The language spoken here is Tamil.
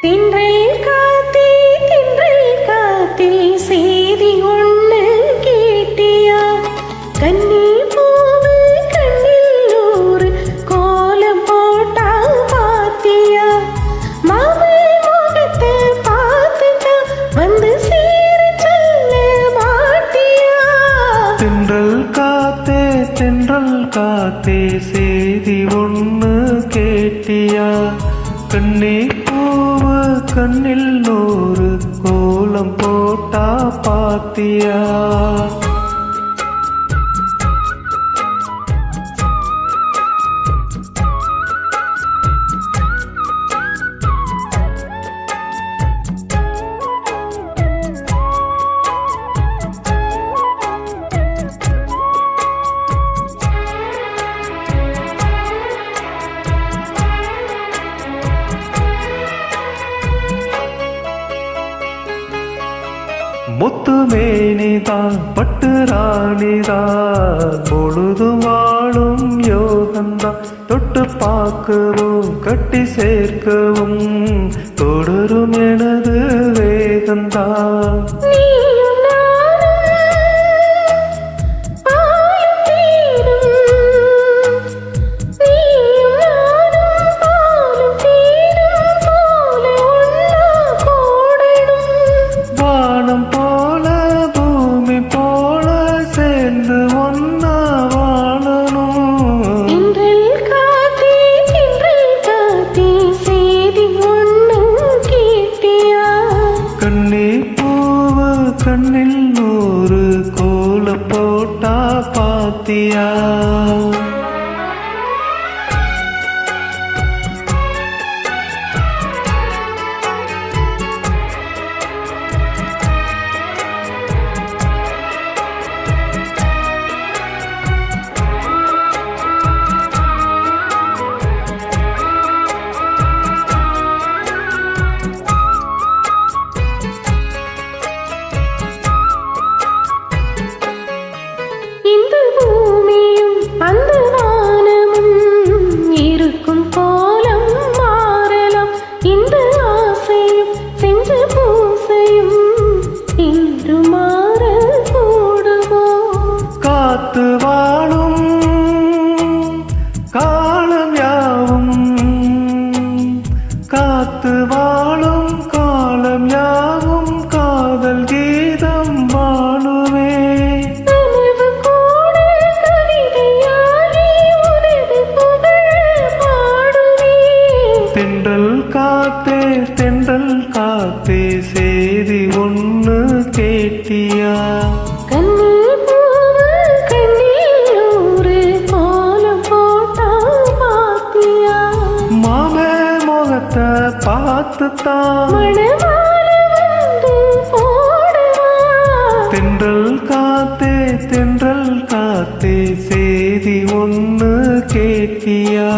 தென்றல் காத்தே செய்தி ஒண்ணு கேட்டியா? கன்னி பூவு கண்ணில் ஒரு கோலம் போட்டா பாத்தியா? மாமல் முகத்தை பார்த்துட்டா வந்து சேர சொல்ல மாட்டியா? தென்றல் காத்தே செய்தி ஒண்ணு கேட்டியா? கண்ணே பூவு கண்ணில் நூறு கோலம் போட்டா பாத்தியா? முத்து மேனிதான் பட்டு ராணிதான் பொழுது வாழும் யோகந்தான் தொட்டு பார்க்கவும் கட்டி சேர்க்கவும் தொடரும் எனது வேகந்தான். கண்ணில் நூறு கோலம் போட்டா பாத்தியா? காத்து வாழும் காலம் யாவும் காதல் கீதம் வாழுவே. தென்றல் காத்தே செய்தி ஒண்ணு கேட்டியா? பார்த்துத்தான் தென்றல் காத்தே செய்தி ஒண்ணு கேட்டியா?